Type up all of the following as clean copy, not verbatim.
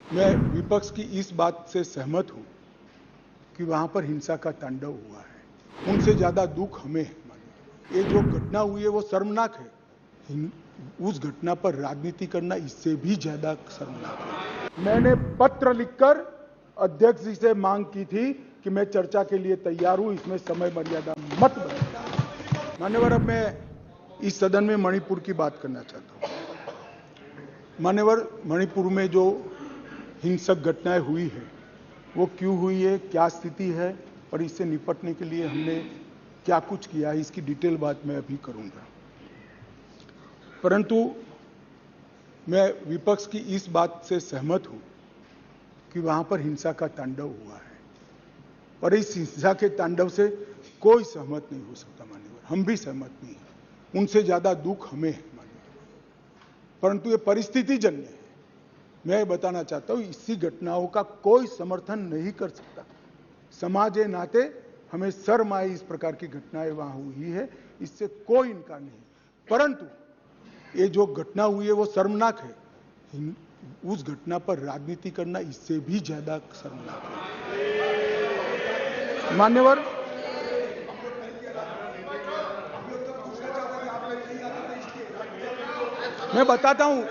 मैं विपक्ष की इस बात से सहमत हूं कि वहां पर हिंसा का तांडव हुआ है। उनसे ज्यादा दुख हमें है। ये जो घटना हुई है वो शर्मनाक है। उस घटना पर राजनीति करना इससे भी ज्यादा शर्मनाक है। मैंने पत्र लिखकर अध्यक्ष जी से मांग की थी कि मैं चर्चा के लिए तैयार हूं, इसमें समय मर्यादा मत बनाइए। मान्यवर, अब मैं इस सदन में मणिपुर की बात करना चाहता हूं। मान्यवर, मणिपुर में जो हिंसक घटनाएं हुई है वो क्यों हुई है, क्या स्थिति है और इससे निपटने के लिए हमने क्या कुछ किया है, इसकी डिटेल बात मैं अभी करूंगा। परंतु मैं विपक्ष की इस बात से सहमत हूं कि वहां पर हिंसा का तांडव हुआ है और इस हिंसा के तांडव से कोई सहमत नहीं हो सकता। मान्यवर, हम भी सहमत नहीं हैं। उनसे ज्यादा दुख हमें है मान्यवर, परंतु ये परिस्थिति जन्य है। मैं बताना चाहता हूं, इसी घटनाओं का कोई समर्थन नहीं कर सकता। समाज के नाते हमें शर्म आई, इस प्रकार की घटनाएं वहां हुई है, इससे कोई इनकार नहीं। परंतु ये जो घटना हुई है वो शर्मनाक है। उस घटना पर राजनीति करना इससे भी ज्यादा शर्मनाक है। मान्यवर, मैं बताता हूं।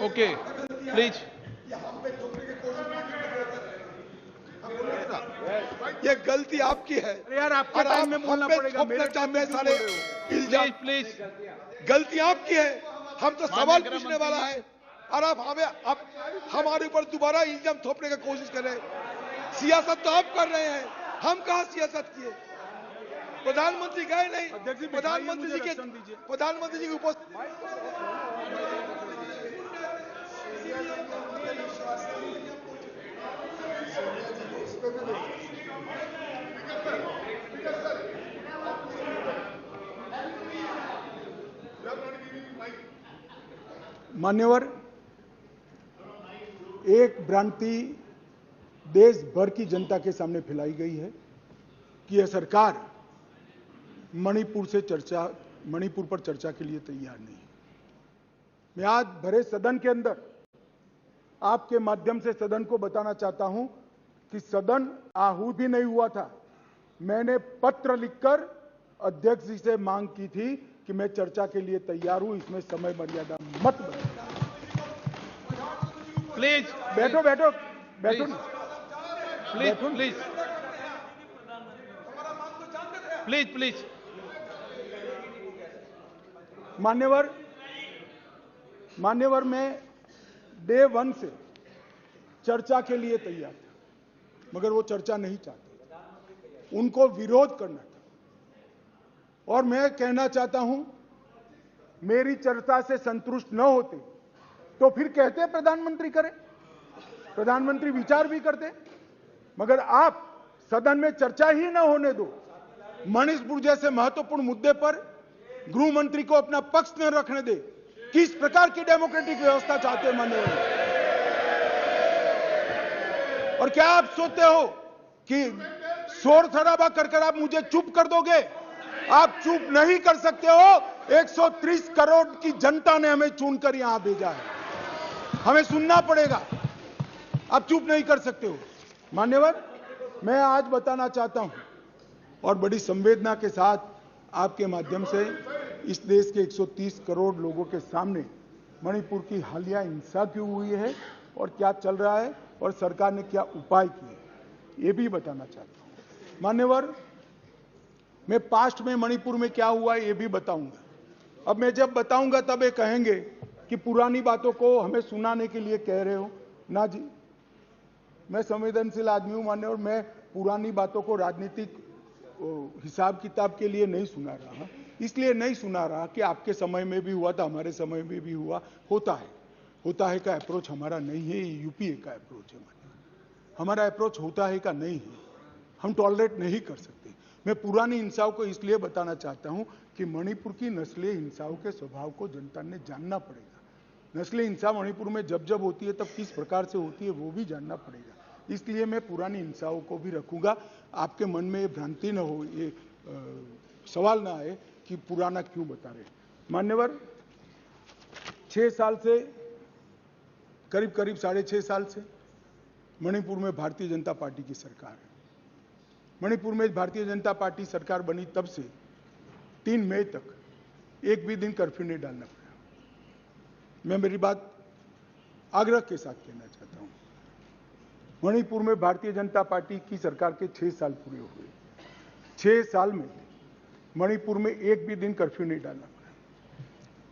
Okay, please. ये गलती आपकी है। अरे यार, आपके टाइम में बोलना पड़ेगा। मेरे टाइम में सारे इल्जाम, प्लीज गलती आपकी है। हम तो सवाल पूछने वाला है और आप हमारे ऊपर दोबारा इल्जाम थोपने की कोशिश कर रहे हैं। सियासत तो आप कर रहे हैं, हम कहां सियासत किए। प्रधानमंत्री गए नहीं, प्रधानमंत्री जी की उपस्थिति। मान्यवर, एक भ्रांति देश भर की जनता के सामने फैलाई गई है कि यह सरकार मणिपुर पर चर्चा के लिए तैयार नहीं है। मैं आज भरे सदन के अंदर आपके माध्यम से सदन को बताना चाहता हूं कि सदन आहूत भी नहीं हुआ था। मैंने पत्र लिखकर अध्यक्ष जी से मांग की थी कि मैं चर्चा के लिए तैयार हूं, इसमें समय मर्यादा मत बनाइए। प्लीज बैठो बैठो बैठो प्लीज प्लीज प्लीज प्लीज। मान्यवर, मैं डे 1 से चर्चा के लिए तैयार था, मगर वो चर्चा नहीं चाहते, उनको विरोध करना था। और मैं कहना चाहता हूं, मेरी चर्चा से संतुष्ट न होते तो फिर कहते प्रधानमंत्री करें, प्रधानमंत्री विचार भी करते, मगर आप सदन में चर्चा ही न होने दो। मणिपुर जैसे महत्वपूर्ण मुद्दे पर गृह मंत्री को अपना पक्ष न रखने दे। किस प्रकार की डेमोक्रेटिक व्यवस्था चाहते हैं माननीय? और क्या आप सोचते हो कि शोर शराबा कर आप मुझे चुप कर दोगे? आप चुप नहीं कर सकते हो। 130 करोड़ की जनता ने हमें चुनकर यहां भेजा है, हमें सुनना पड़ेगा। आप चुप नहीं कर सकते हो। मान्यवर, मैं आज बताना चाहता हूं और बड़ी संवेदना के साथ आपके माध्यम से इस देश के 130 करोड़ लोगों के सामने मणिपुर की हालिया हिंसा क्यों हुई है और क्या चल रहा है और सरकार ने क्या उपाय किए, ये भी बताना चाहता हूं। मान्यवर, मैं पास्ट में मणिपुर में क्या हुआ ये भी बताऊंगा। अब मैं जब बताऊंगा तब ये कहेंगे कि पुरानी बातों को हमें सुनाने के लिए कह रहे हो। ना जी, मैं संवेदनशील आदमी हूं मान्यवर। मैं पुरानी बातों को राजनीतिक हिसाब किताब के लिए नहीं सुना रहा, इसलिए नहीं सुना रहा कि आपके समय में भी हुआ था, हमारे समय में भी हुआ। होता है का अप्रोच हमारा नहीं है, ये यूपीए का अप्रोच है। हमारा अप्रोच होता है का नहीं है, हम टॉलरेट नहीं कर सकते। मैं पुरानी हिंसाओं को इसलिए बताना चाहता हूं कि मणिपुर की नस्लीय हिंसाओं के स्वभाव को जनता ने जानना पड़ेगा। नस्लीय हिंसा मणिपुर में जब जब होती है तब किस प्रकार से होती है वो भी जानना पड़ेगा। इसलिए मैं पुरानी हिंसाओं को भी रखूंगा। आपके मन में ये भ्रांति न हो, ये सवाल ना आए कि पुराना क्यों बता रहे। मान्यवर 6 साल से करीब 6.5 साल से मणिपुर में भारतीय जनता पार्टी की सरकार है। मणिपुर में भारतीय जनता पार्टी सरकार बनी तब से 3 मई तक एक भी दिन कर्फ्यू नहीं डालना पड़ा। मैं मेरी बात आग्रह के साथ कहना चाहता हूं। मणिपुर में भारतीय जनता पार्टी की सरकार के 6 साल पूरे हुए। 6 साल में मणिपुर में एक भी दिन कर्फ्यू नहीं डालना पड़ा।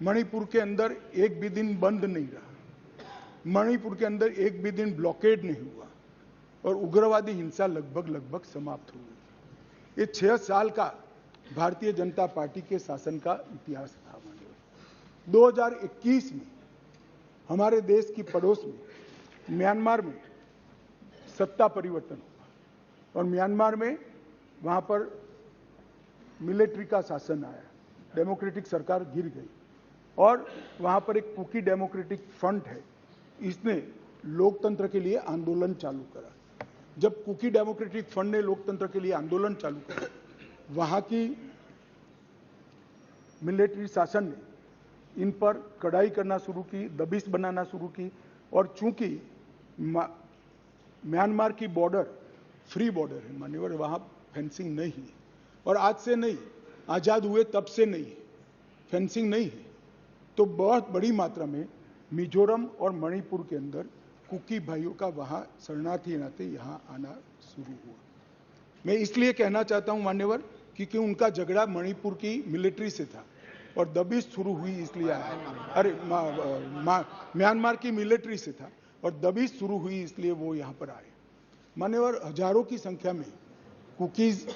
मणिपुर के अंदर एक भी दिन बंद नहीं रहा। मणिपुर के अंदर एक भी दिन ब्लॉकेड नहीं हुआ और उग्रवादी हिंसा लगभग समाप्त हो गई। ये 6 साल का भारतीय जनता पार्टी के शासन का इतिहास था। 2021 में हमारे देश की पड़ोस में म्यांमार में सत्ता परिवर्तन हुआ और म्यांमार में वहां पर मिलिट्री का शासन आया, डेमोक्रेटिक सरकार गिर गई और वहां पर एक कुकी डेमोक्रेटिक फ्रंट है, इसने लोकतंत्र के लिए आंदोलन चालू करा। जब कुकी डेमोक्रेटिक फ्रंट ने लोकतंत्र के लिए आंदोलन चालू करा, वहां की मिलिट्री शासन ने इन पर कड़ाई करना शुरू की, दबिश बनाना शुरू की और चूंकि म्यांमार की बॉर्डर फ्री बॉर्डर है मान्यवर, वहां फेंसिंग नहीं है और आज से नहीं, आजाद हुए तब से नहीं है, फेंसिंग नहीं है, तो बहुत बड़ी मात्रा में मिजोरम और मणिपुर के अंदर कुकी भाइयों का वहां शरणार्थी नाते यहां आना शुरू हुआ। मैं इसलिए कहना चाहता हूं मान्यवर क्योंकि उनका झगड़ा मणिपुर की मिलिट्री से था और दबिश शुरू हुई इसलिए आया। अरे म्यांमार की मिलिट्री से था और दबिश शुरू हुई इसलिए वो यहां पर आए। मान्यवर हजारों की संख्या में कुकीज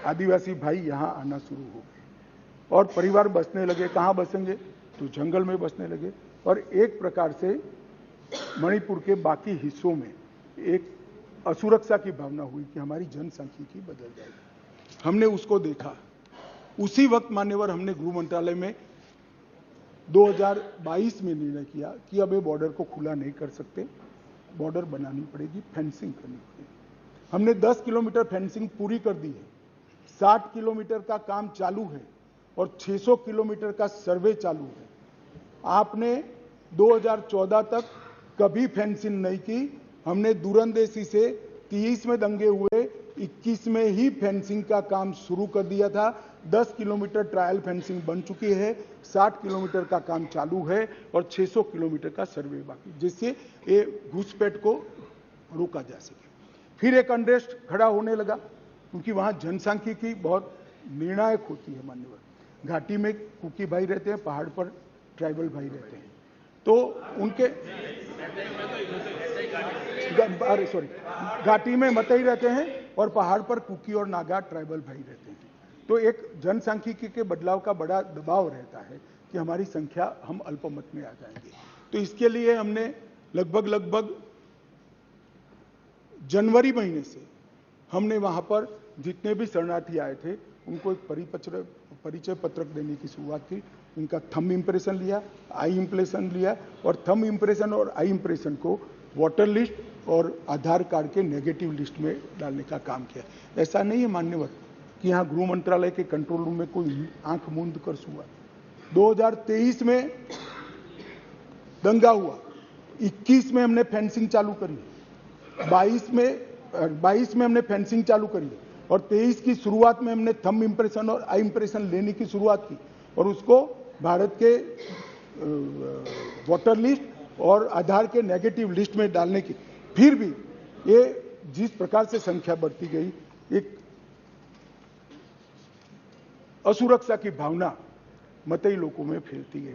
आदिवासी भाई यहां आना शुरू हो गए और परिवार बसने लगे। कहां बसेंगे? तो जंगल में बसने लगे और एक प्रकार से मणिपुर के बाकी हिस्सों में एक असुरक्षा की भावना हुई कि हमारी जनसांख्यिकी बदल जाएगी। हमने उसको देखा। उसी वक्त मान्यवर हमने गृह मंत्रालय में 2022 में निर्णय किया कि अब ये बॉर्डर को खुला नहीं कर सकते, बॉर्डर बनानी पड़ेगी, फेंसिंग करनी पड़ेगी। हमने 10 किलोमीटर फेंसिंग पूरी कर दी है, 60 किलोमीटर का काम चालू है और 600 किलोमीटर का सर्वे चालू है। आपने 2014 तक कभी फेंसिंग नहीं की। हमने दूरंदेशी से 30 में दंगे हुए, 21 में ही फेंसिंग का काम शुरू कर दिया था। 10 किलोमीटर ट्रायल फेंसिंग बन चुकी है, 60 किलोमीटर का काम चालू है और 600 किलोमीटर का सर्वे बाकी, जिससे ये घुसपैठ को रोका जा सके। फिर एक अनरेस्ट खड़ा होने लगा क्योंकि वहां जनसांख्यिकी बहुत निर्णायक होती है मान्यवर। घाटी में कुकी भाई रहते हैं, पहाड़ पर ट्राइबल भाई रहते हैं, तो उनके घाटी में मतई रहते हैं और पहाड़ पर कुकी और नागा ट्राइबल भाई रहते हैं। तो एक जनसांख्यिकी के बदलाव का बड़ा दबाव रहता है कि हमारी संख्या, हम अल्पमत में आ जाएंगे। तो इसके लिए हमने लगभग जनवरी महीने से हमने वहां पर जितने भी शरणार्थी आए थे उनको एक परिचय पत्रक देने की शुरुआत की। उनका थंब इंप्रेशन लिया, आई इंप्रेशन लिया और थंब इंप्रेशन और आई इंप्रेशन को वोटर लिस्ट और आधार कार्ड के नेगेटिव लिस्ट में डालने का काम किया। ऐसा नहीं है मान्यवर कि यहाँ गृह मंत्रालय के कंट्रोल रूम में कोई आंख मूंद कर हुआ। 2023 में दंगा हुआ, 21 में हमने फेंसिंग चालू करी, 22 में हमने फेंसिंग चालू करी और 23 की शुरुआत में हमने थंब इंप्रेशन और आई इंप्रेशन लेने की शुरुआत की और उसको भारत के वोटर लिस्ट और आधार के नेगेटिव लिस्ट में डालने की। फिर भी ये जिस प्रकार से संख्या बढ़ती गई, एक असुरक्षा की भावना मतई लोगों में फैलती गई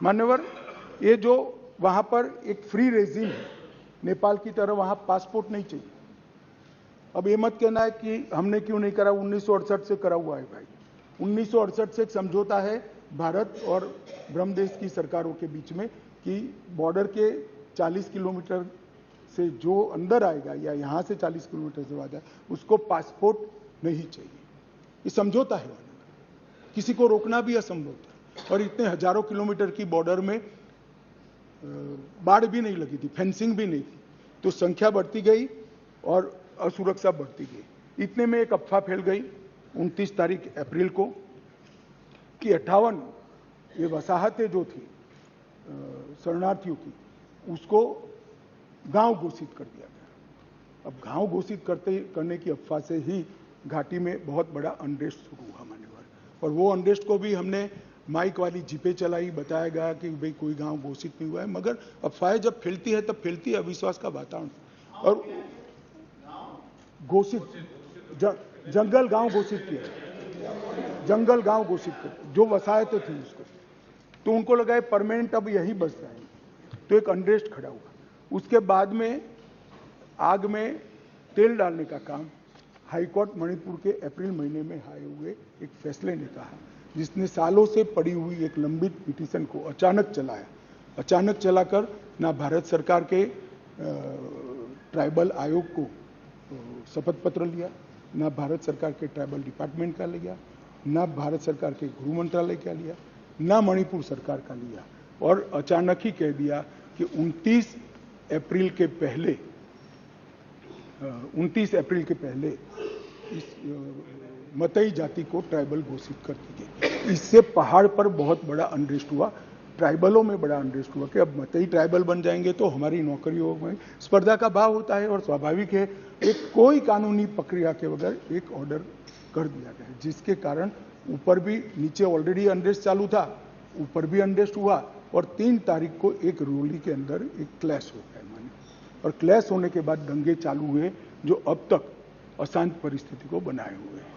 मान्यवर। ये जो वहां पर एक फ्री रेजिम है, नेपाल की तरह वहां पासपोर्ट नहीं चाहिए। अब ये मत कहना है कि हमने क्यों नहीं करा, 1968 से करा हुआ है भाई। 1968 से एक समझौता है भारत और ब्रह्मदेश की सरकारों के बीच में कि बॉर्डर के 40 किलोमीटर से जो अंदर आएगा या यहां से 40 किलोमीटर से आ जाए उसको पासपोर्ट नहीं चाहिए। ये समझौता है, किसी को रोकना भी असंभव था। और इतने हजारों किलोमीटर की बॉर्डर में बाढ़ भी नहीं लगी थी, फेंसिंग भी नहीं थी, तो संख्या बढ़ती गई और असुरक्षा बढ़ती गई। इतने में एक अफवाह फैल गई 29 तारीख अप्रैल को कि 58 ये वसाहतें जो थी शरणार्थियों की, उसको गांव घोषित कर दिया गया। अब गांव घोषित करने की अफवाह से ही घाटी में बहुत बड़ा अनरेस्ट शुरू हुआ मान्यवर, और वो अनरेस्ट को भी हमने माइक वाली जीपे चलाई, बताया गया कि भाई कोई गांव घोषित नहीं हुआ है, मगर अफवाहें जब फैलती है तब फैलती है अविश्वास का वातावरण। और घोषित जंगल गांव घोषित किया, जंगल गांव घोषित कर, जो वसाहतें थी उसको, तो उनको लगा है परमानेंट अब यही बस जाएंगे, तो एक अनरेस्ट खड़ा हुआ। उसके बाद में आग में तेल डालने का काम हाईकोर्ट मणिपुर के अप्रैल महीने में आए हुए एक फैसले ने कहा, जिसने सालों से पड़ी हुई एक लंबित पिटीशन को अचानक चलाया। अचानक चलाकर ना भारत सरकार के ट्राइबल आयोग को शपथ पत्र लिया, ना भारत सरकार के ट्राइबल डिपार्टमेंट का लिया, ना भारत सरकार के गृह मंत्रालय का लिया, ना मणिपुर सरकार का लिया, और अचानक ही कह दिया कि 29 अप्रैल के पहले इस मतई जाति को ट्राइबल घोषित कर दी गई। इससे पहाड़ पर बहुत बड़ा अनरेस्ट हुआ, ट्राइबलों में बड़ा अनरेस्ट हुआ कि अब मतई ट्राइबल बन जाएंगे तो हमारी नौकरियों में स्पर्धा का भाव होता है, और स्वाभाविक है एक कोई कानूनी प्रक्रिया के बगैर एक ऑर्डर कर दिया गया, जिसके कारण ऊपर भी, नीचे ऑलरेडी अनरेस्ट चालू था, ऊपर भी अनरेस्ट हुआ, और 3 तारीख को एक रैली के अंदर एक क्लैश हो गया माने, और क्लैश होने के बाद दंगे चालू हुए जो अब तक अशांत परिस्थिति को बनाए हुए हैं।